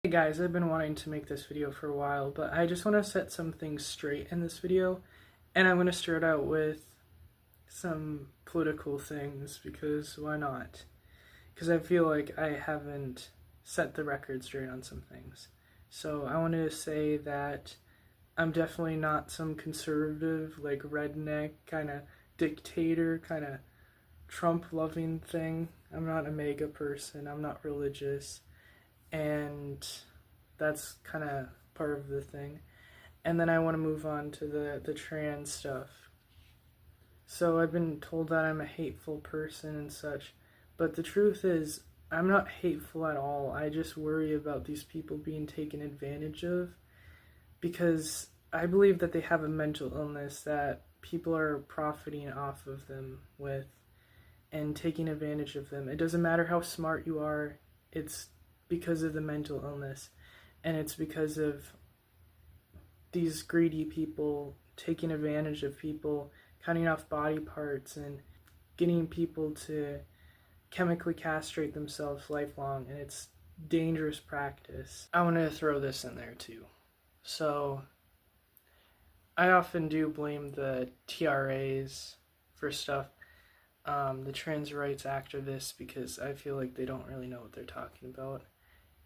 Hey guys, I've been wanting to make this video for a while, but I just want to set some things straight in this video, and I'm going to start out with some political things, because why not? Because I feel like I haven't set the record straight on some things. So I wanted to say that I'm definitely not some conservative, like redneck, kind of dictator, kind of Trump-loving thing. I'm not a MAGA person, I'm not religious, and that's kind of part of the thing. And then I want to move on to the trans stuff. So I've been told that I'm a hateful person and such, but the truth is I'm not hateful at all. I just worry about these people being taken advantage of, because I believe that they have a mental illness that people are profiting off of them with and taking advantage of them. It doesn't matter how smart you are, it's because of the mental illness, and it's because of these greedy people taking advantage of people, cutting off body parts and getting people to chemically castrate themselves lifelong, and it's dangerous practice. I want to throw this in there too. So I often do blame the TRAs for stuff, the trans rights activists, because I feel like they don't really know what they're talking about,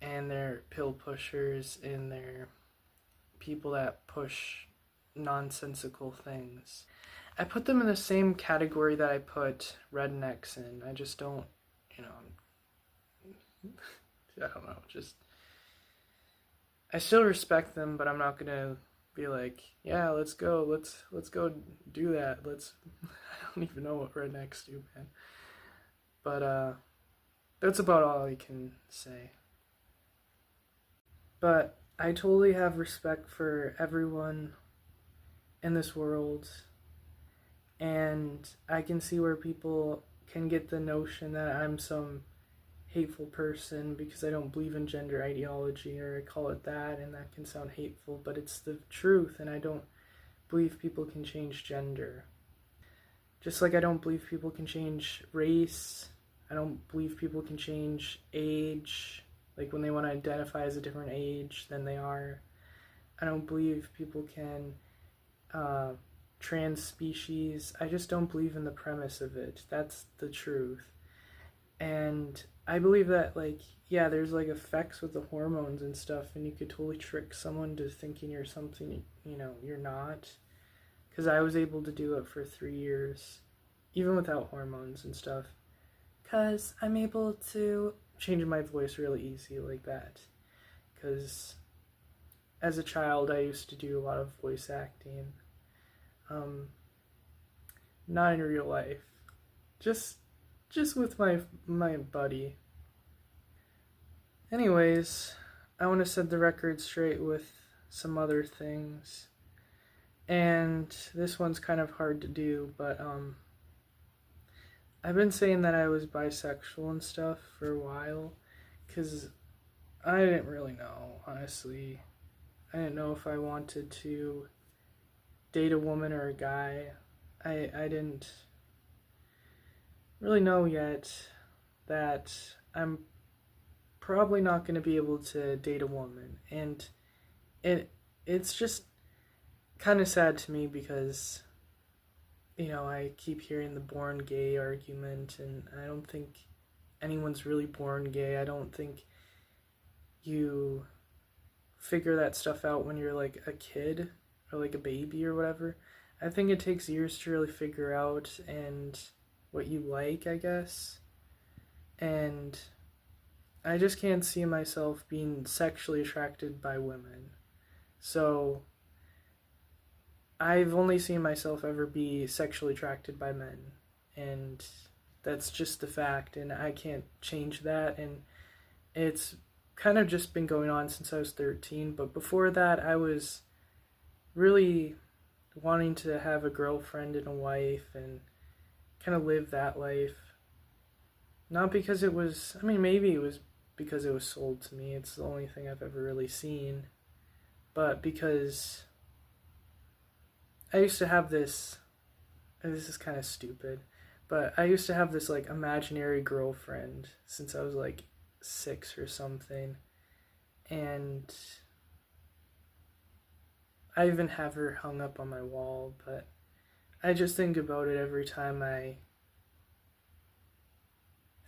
and they're pill pushers, and they're people that push nonsensical things. I put them in the same category that I put rednecks in. I just don't, I don't know, just, I still respect them, but I'm not gonna be like, yeah, let's go do that. I don't even know what rednecks do, man. But, that's about all I can say. But I totally have respect for everyone in this world, and I can see where people can get the notion that I'm some hateful person because I don't believe in gender ideology, or I call it that, and that can sound hateful, but it's the truth, and I don't believe people can change gender. Just like I don't believe people can change race, I don't believe people can change age, like when they want to identify as a different age than they are. I don't believe people can trans species. I just don't believe in the premise of it. That's the truth. And I believe that, like, yeah, there's like effects with the hormones and stuff, and you could totally trick someone to thinking you're something, you're not. Because I was able to do it for 3 years, even without hormones and stuff. Because I'm able to change my voice really easy like that. Because as a child, I used to do a lot of voice acting. Not in real life. Just with my buddy. Anyways, I want to set the record straight with some other things. And this one's kind of hard to do, but I've been saying that I was bisexual and stuff for a while, because I didn't really know, honestly. I didn't know if I wanted to date a woman or a guy. I didn't really know yet that I'm probably not going to be able to date a woman, and it's just kind of sad to me, because I keep hearing the born gay argument, and I don't think anyone's really born gay. I don't think you figure that stuff out when you're like a kid or like a baby or whatever. I think it takes years to really figure out and what you like, I guess. And I just can't see myself being sexually attracted by women. So I've only seen myself ever be sexually attracted by men, and that's just the fact, and I can't change that, and it's kind of just been going on since I was 13, but before that I was really wanting to have a girlfriend and a wife and kind of live that life. Not because it was, maybe it was because it was sold to me, it's the only thing I've ever really seen, but because I used to have this is kind of stupid, but I used to have this like imaginary girlfriend since I was like 6 or something, and I even have her hung up on my wall, but I just think about it every time I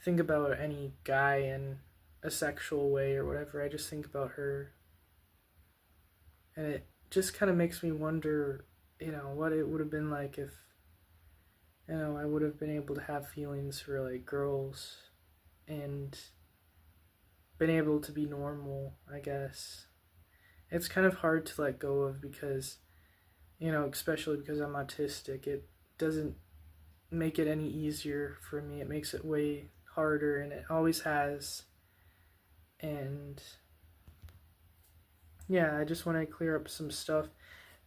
think about any guy in a sexual way or whatever. I just think about her, and it just kind of makes me wonder, what it would have been like if, I would have been able to have feelings for like girls and been able to be normal, I guess. It's kind of hard to let go of because, especially because I'm autistic, it doesn't make it any easier for me. It makes it way harder, and it always has. And yeah, I just want to clear up some stuff.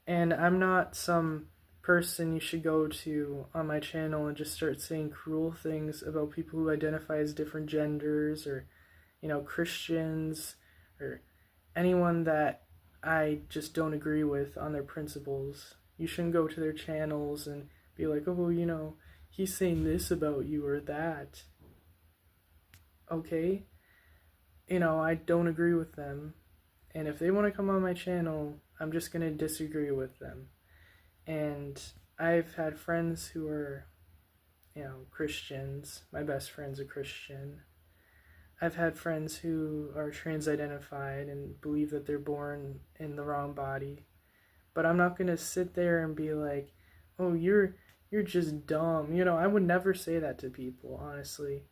And I'm not some person you should go to on my channel and just start saying cruel things about people who identify as different genders, or Christians, or anyone that I just don't agree with on their principles. You shouldn't go to their channels and be like, oh, he's saying this about you or that. Okay? I don't agree with them. And if they want to come on my channel, I'm just going to disagree with them. And I've had friends who are, Christians. My best friend's a Christian. I've had friends who are trans-identified and believe that they're born in the wrong body. But I'm not going to sit there and be like, oh, you're just dumb. I would never say that to people, honestly.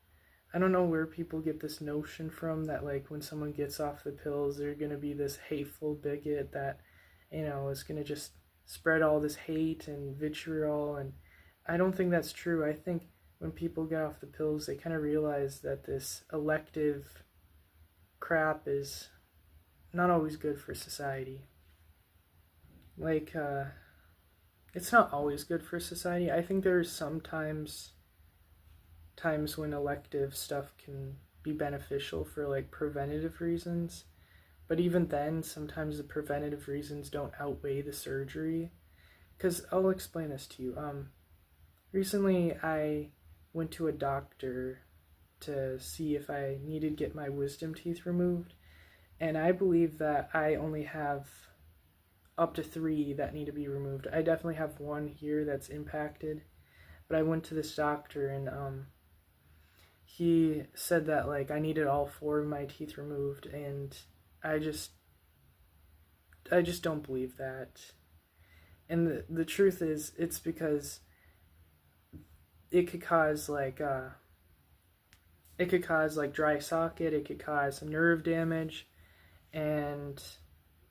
I don't know where people get this notion from that, like, when someone gets off the pills, they're going to be this hateful bigot that, is going to just spread all this hate and vitriol. And I don't think that's true. I think when people get off the pills, they kind of realize that this elective crap is not always good for society. Like, it's not always good for society. I think there's sometimes times when elective stuff can be beneficial for like preventative reasons, but even then sometimes the preventative reasons don't outweigh the surgery. Because I'll explain this to you. Recently I went to a doctor to see if I needed to get my wisdom teeth removed, and I believe that I only have up to 3 that need to be removed. I definitely have 1 here that's impacted, but I went to this doctor and he said that like I needed all 4 of my teeth removed, and I just don't believe that. And the truth is, it's because it could cause like dry socket, it could cause nerve damage, and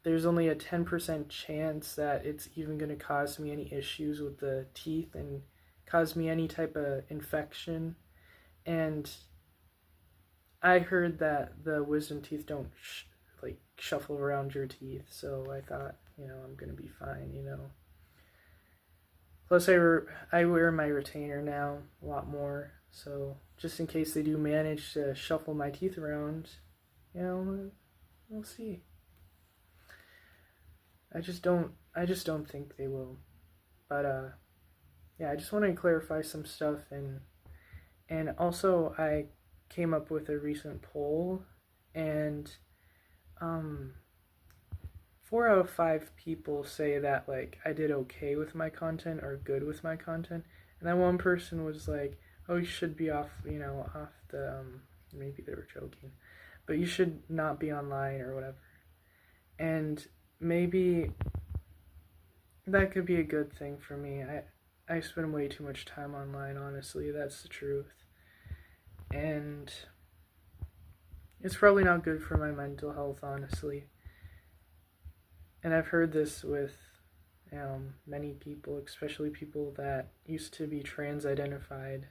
there's only a 10% chance that it's even going to cause me any issues with the teeth and cause me any type of infection. And I heard that the wisdom teeth don't shuffle around your teeth, so I thought, I'm gonna be fine, Plus I wear my retainer now a lot more, so just in case they do manage to shuffle my teeth around, we'll see. I just don't think they will. But yeah, I just want to clarify some stuff, and also I came up with a recent poll, and 4 out of 5 people say that like I did okay with my content or good with my content, and then one person was like, oh, you should be off off the maybe they were joking, but you should not be online or whatever. And maybe that could be a good thing for me. I spend way too much time online, honestly, that's the truth. And it's probably not good for my mental health, honestly. And I've heard this with many people, especially people that used to be trans-identified,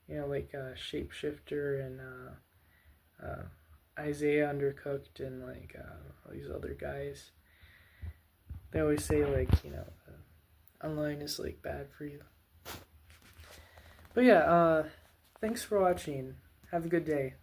like Shapeshifter and Isaiah Undercooked and like all these other guys. They always say like, online is like bad for you. But yeah, thanks for watching. Have a good day.